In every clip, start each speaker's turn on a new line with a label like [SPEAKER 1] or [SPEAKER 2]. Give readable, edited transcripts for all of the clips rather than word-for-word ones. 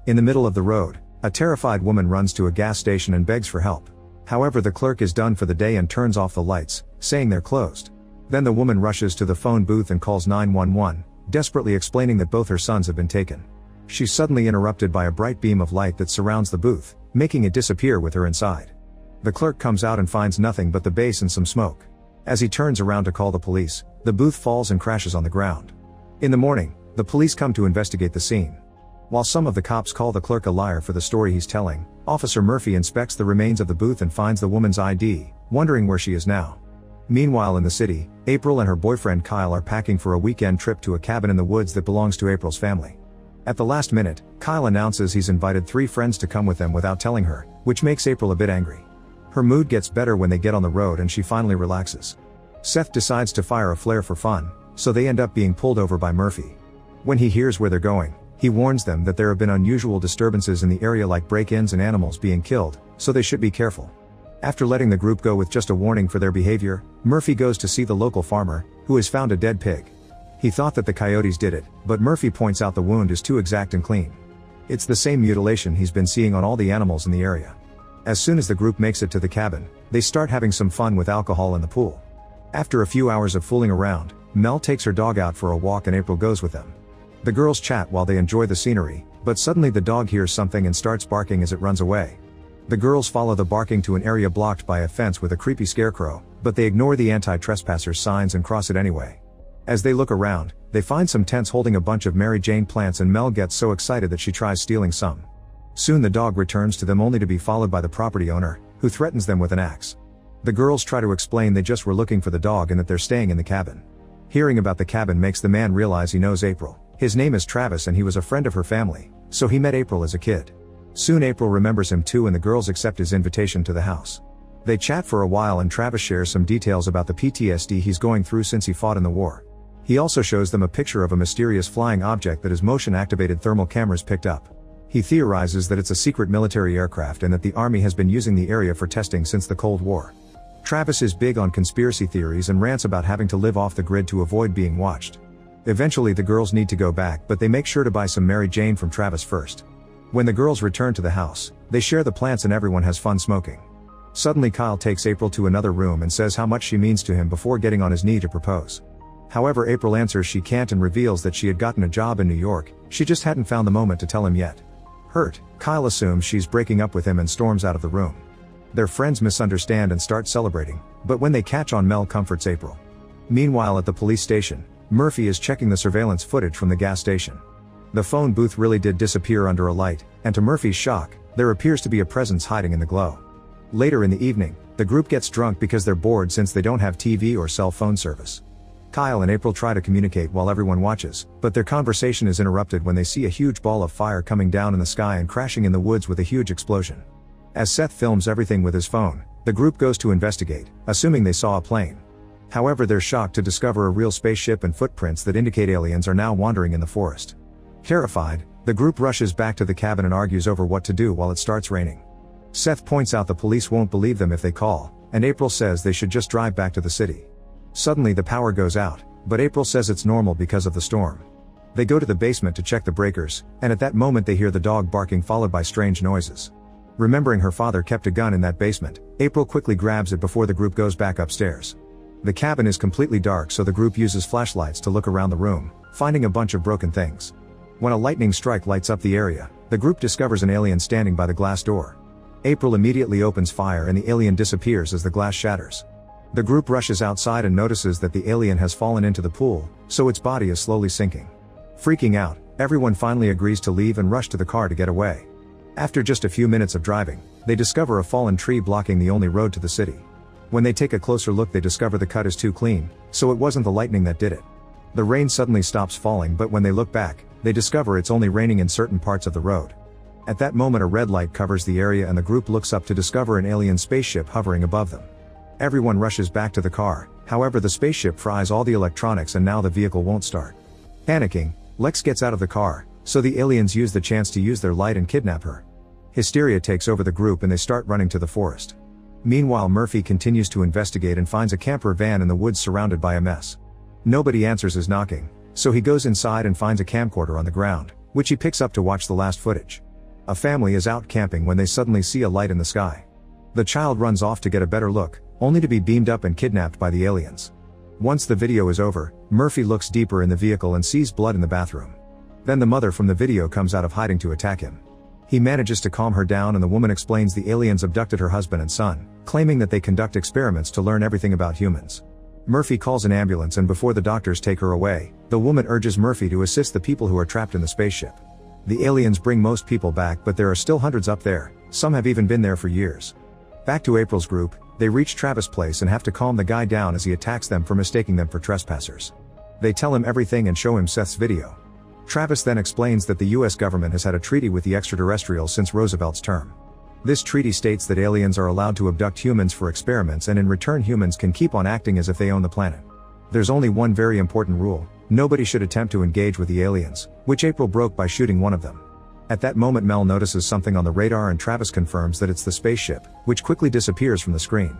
[SPEAKER 1] In the middle of the road, a terrified woman runs to a gas station and begs for help. However, the clerk is done for the day and turns off the lights, saying they're closed. Then the woman rushes to the phone booth and calls 911, desperately explaining that both her sons have been taken. She's suddenly interrupted by a bright beam of light that surrounds the booth, making it disappear with her inside. The clerk comes out and finds nothing but the base and some smoke. As he turns around to call the police, the booth falls and crashes on the ground. In the morning, the police come to investigate the scene. While some of the cops call the clerk a liar for the story he's telling, Officer Murphy inspects the remains of the booth and finds the woman's ID, wondering where she is now. Meanwhile in the city, April and her boyfriend Kyle are packing for a weekend trip to a cabin in the woods that belongs to April's family. At the last minute, Kyle announces he's invited 3 friends to come with them without telling her, which makes April a bit angry. Her mood gets better when they get on the road and she finally relaxes. Seth decides to fire a flare for fun, so they end up being pulled over by Murphy. When he hears where they're going, he warns them that there have been unusual disturbances in the area like break-ins and animals being killed, so they should be careful. After letting the group go with just a warning for their behavior, Murphy goes to see the local farmer, who has found a dead pig. He thought that the coyotes did it, but Murphy points out the wound is too exact and clean. It's the same mutilation he's been seeing on all the animals in the area. As soon as the group makes it to the cabin, they start having some fun with alcohol in the pool. After a few hours of fooling around, Mel takes her dog out for a walk and April goes with them. The girls chat while they enjoy the scenery, but suddenly the dog hears something and starts barking as it runs away. The girls follow the barking to an area blocked by a fence with a creepy scarecrow, but they ignore the anti-trespassers signs and cross it anyway. As they look around, they find some tents holding a bunch of Mary Jane plants and Mel gets so excited that she tries stealing some. Soon the dog returns to them only to be followed by the property owner, who threatens them with an axe. The girls try to explain they just were looking for the dog and that they're staying in the cabin. Hearing about the cabin makes the man realize he knows April. His name is Travis and he was a friend of her family, so he met April as a kid. Soon April remembers him too and the girls accept his invitation to the house. They chat for a while and Travis shares some details about the PTSD he's going through since he fought in the war. He also shows them a picture of a mysterious flying object that his motion-activated thermal cameras picked up. He theorizes that it's a secret military aircraft and that the army has been using the area for testing since the Cold War. Travis is big on conspiracy theories and rants about having to live off the grid to avoid being watched. Eventually the girls need to go back but they make sure to buy some Mary Jane from Travis first. When the girls return to the house, they share the plants and everyone has fun smoking. Suddenly Kyle takes April to another room and says how much she means to him before getting on his knee to propose. However, April answers she can't and reveals that she had gotten a job in New York, she just hadn't found the moment to tell him yet. Hurt, Kyle assumes she's breaking up with him and storms out of the room. Their friends misunderstand and start celebrating, but when they catch on, Mel comforts April. Meanwhile at the police station, Murphy is checking the surveillance footage from the gas station. The phone booth really did disappear under a light, and to Murphy's shock, there appears to be a presence hiding in the glow. Later in the evening, the group gets drunk because they're bored since they don't have TV or cell phone service. Kyle and April try to communicate while everyone watches, but their conversation is interrupted when they see a huge ball of fire coming down in the sky and crashing in the woods with a huge explosion. As Seth films everything with his phone, the group goes to investigate, assuming they saw a plane. However, they're shocked to discover a real spaceship and footprints that indicate aliens are now wandering in the forest. Terrified, the group rushes back to the cabin and argues over what to do while it starts raining. Seth points out the police won't believe them if they call, and April says they should just drive back to the city. Suddenly the power goes out, but April says it's normal because of the storm. They go to the basement to check the breakers, and at that moment they hear the dog barking followed by strange noises. Remembering her father kept a gun in that basement, April quickly grabs it before the group goes back upstairs. The cabin is completely dark, so the group uses flashlights to look around the room, finding a bunch of broken things. When a lightning strike lights up the area, the group discovers an alien standing by the glass door. April immediately opens fire and the alien disappears as the glass shatters. The group rushes outside and notices that the alien has fallen into the pool, so its body is slowly sinking. Freaking out, everyone finally agrees to leave and rush to the car to get away. After just a few minutes of driving, they discover a fallen tree blocking the only road to the city. When they take a closer look, they discover the cut is too clean, so it wasn't the lightning that did it. The rain suddenly stops falling, but when they look back, they discover it's only raining in certain parts of the road. At that moment a red light covers the area and the group looks up to discover an alien spaceship hovering above them. Everyone rushes back to the car, however the spaceship fries all the electronics and now the vehicle won't start. Panicking, Lex gets out of the car, so the aliens use the chance to use their light and kidnap her. Hysteria takes over the group and they start running to the forest. Meanwhile Murphy continues to investigate and finds a camper van in the woods surrounded by a mess. Nobody answers his knocking, so he goes inside and finds a camcorder on the ground, which he picks up to watch the last footage. A family is out camping when they suddenly see a light in the sky. The child runs off to get a better look, only to be beamed up and kidnapped by the aliens. Once the video is over, Murphy looks deeper in the vehicle and sees blood in the bathroom. Then the mother from the video comes out of hiding to attack him. He manages to calm her down and the woman explains the aliens abducted her husband and son, claiming that they conduct experiments to learn everything about humans. Murphy calls an ambulance and before the doctors take her away, the woman urges Murphy to assist the people who are trapped in the spaceship. The aliens bring most people back but there are still hundreds up there, some have even been there for years. Back to April's group, they reach Travis' place and have to calm the guy down as he attacks them for mistaking them for trespassers. They tell him everything and show him Seth's video. Travis then explains that the US government has had a treaty with the extraterrestrials since Roosevelt's term. This treaty states that aliens are allowed to abduct humans for experiments and in return humans can keep on acting as if they own the planet. There's only one very important rule: nobody should attempt to engage with the aliens, which April broke by shooting one of them. At that moment Mel notices something on the radar and Travis confirms that it's the spaceship, which quickly disappears from the screen.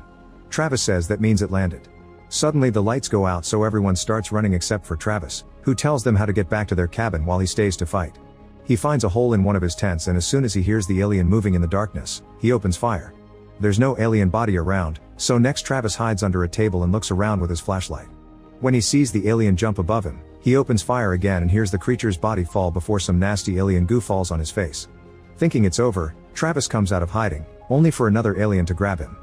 [SPEAKER 1] Travis says that means it landed. Suddenly the lights go out so everyone starts running except for Travis, who tells them how to get back to their cabin while he stays to fight. He finds a hole in one of his tents and as soon as he hears the alien moving in the darkness, he opens fire. There's no alien body around, so next Travis hides under a table and looks around with his flashlight. When he sees the alien jump above him, he opens fire again and hears the creature's body fall before some nasty alien goo falls on his face. Thinking it's over, Travis comes out of hiding, only for another alien to grab him.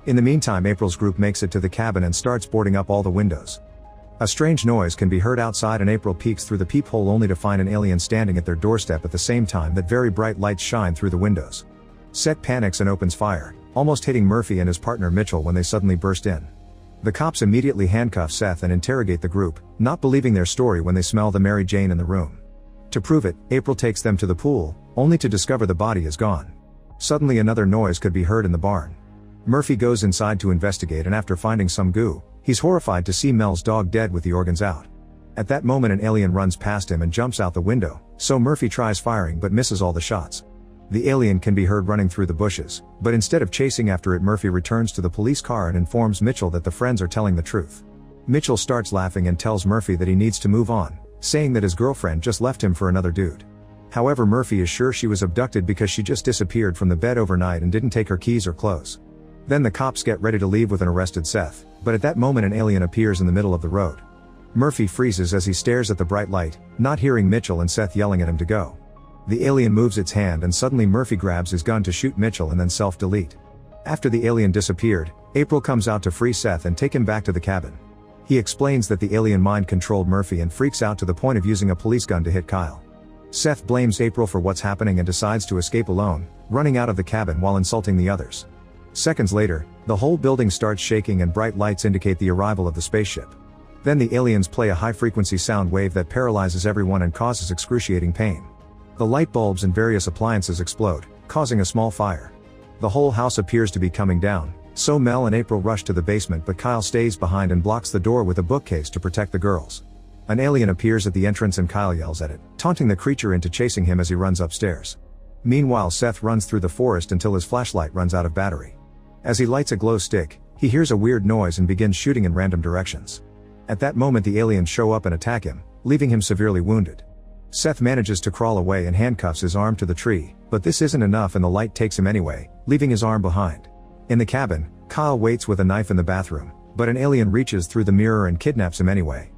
[SPEAKER 1] In the meantime April's group makes it to the cabin and starts boarding up all the windows. A strange noise can be heard outside and April peeks through the peephole only to find an alien standing at their doorstep at the same time that very bright lights shine through the windows. Seth panics and opens fire, almost hitting Murphy and his partner Mitchell when they suddenly burst in. The cops immediately handcuff Seth and interrogate the group, not believing their story when they smell the Mary Jane in the room. To prove it, April takes them to the pool, only to discover the body is gone. Suddenly another noise could be heard in the barn. Murphy goes inside to investigate and after finding some goo, he's horrified to see Mel's dog dead with the organs out. At that moment an alien runs past him and jumps out the window, so Murphy tries firing but misses all the shots. The alien can be heard running through the bushes, but instead of chasing after it Murphy returns to the police car and informs Mitchell that the friends are telling the truth. Mitchell starts laughing and tells Murphy that he needs to move on, saying that his girlfriend just left him for another dude. However, Murphy is sure she was abducted because she just disappeared from the bed overnight and didn't take her keys or clothes. Then the cops get ready to leave with an arrested Seth, but at that moment an alien appears in the middle of the road. Murphy freezes as he stares at the bright light, not hearing Mitchell and Seth yelling at him to go. The alien moves its hand and suddenly Murphy grabs his gun to shoot Mitchell and then self-delete. After the alien disappeared, April comes out to free Seth and take him back to the cabin. He explains that the alien mind-controlled Murphy and freaks out to the point of using a police gun to hit Kyle. Seth blames April for what's happening and decides to escape alone, running out of the cabin while insulting the others. Seconds later, the whole building starts shaking and bright lights indicate the arrival of the spaceship. Then the aliens play a high-frequency sound wave that paralyzes everyone and causes excruciating pain. The light bulbs and various appliances explode, causing a small fire. The whole house appears to be coming down, so Mel and April rush to the basement but Kyle stays behind and blocks the door with a bookcase to protect the girls. An alien appears at the entrance and Kyle yells at it, taunting the creature into chasing him as he runs upstairs. Meanwhile Seth runs through the forest until his flashlight runs out of battery. As he lights a glow stick, he hears a weird noise and begins shooting in random directions. At that moment the aliens show up and attack him, leaving him severely wounded. Seth manages to crawl away and handcuffs his arm to the tree, but this isn't enough and the light takes him anyway, leaving his arm behind. In the cabin, Kyle waits with a knife in the bathroom, but an alien reaches through the mirror and kidnaps him anyway.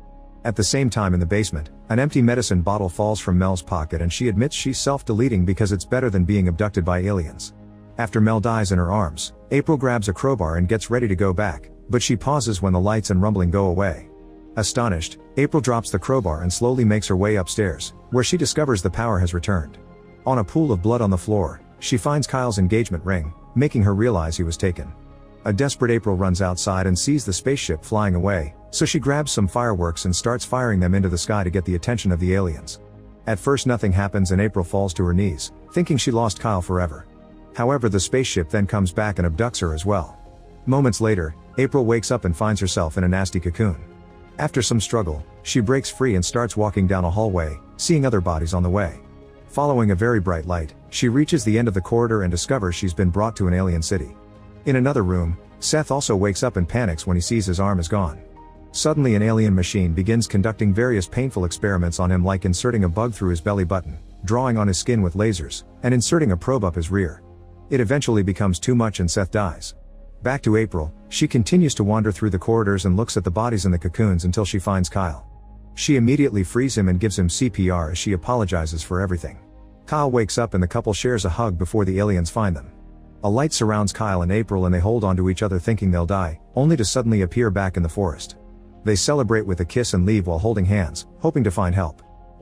[SPEAKER 1] At the same time in the basement, an empty medicine bottle falls from Mel's pocket and she admits she's self-deleting because it's better than being abducted by aliens. After Mel dies in her arms, April grabs a crowbar and gets ready to go back, but she pauses when the lights and rumbling go away. Astonished, April drops the crowbar and slowly makes her way upstairs, where she discovers the power has returned. On a pool of blood on the floor, she finds Kyle's engagement ring, making her realize he was taken. A desperate April runs outside and sees the spaceship flying away, so she grabs some fireworks and starts firing them into the sky to get the attention of the aliens. At first nothing happens and April falls to her knees, thinking she lost Kyle forever. However, the spaceship then comes back and abducts her as well. Moments later, April wakes up and finds herself in a nasty cocoon. After some struggle, she breaks free and starts walking down a hallway, seeing other bodies on the way. Following a very bright light, she reaches the end of the corridor and discovers she's been brought to an alien city. In another room, Seth also wakes up and panics when he sees his arm is gone. Suddenly an alien machine begins conducting various painful experiments on him, like inserting a bug through his belly button, drawing on his skin with lasers, and inserting a probe up his rear. It eventually becomes too much and Seth dies. Back to April, she continues to wander through the corridors and looks at the bodies in the cocoons until she finds Kyle. She immediately frees him and gives him CPR as she apologizes for everything. Kyle wakes up and the couple shares a hug before the aliens find them. A light surrounds Kyle and April and they hold onto each other thinking they'll die, only to suddenly appear back in the forest. They celebrate with a kiss and leave while holding hands, hoping to find help.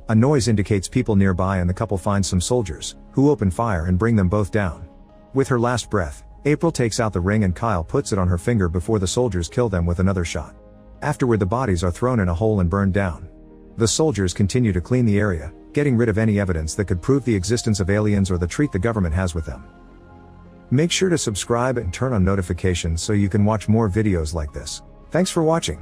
[SPEAKER 1] A noise indicates people nearby and the couple finds some soldiers, who open fire and bring them both down. With her last breath, April takes out the ring and Kyle puts it on her finger before the soldiers kill them with another shot. Afterward the bodies are thrown in a hole and burned down. The soldiers continue to clean the area, getting rid of any evidence that could prove the existence of aliens or the treat the government has with them. Make sure to subscribe and turn on notifications so you can watch more videos like this. Thanks for watching.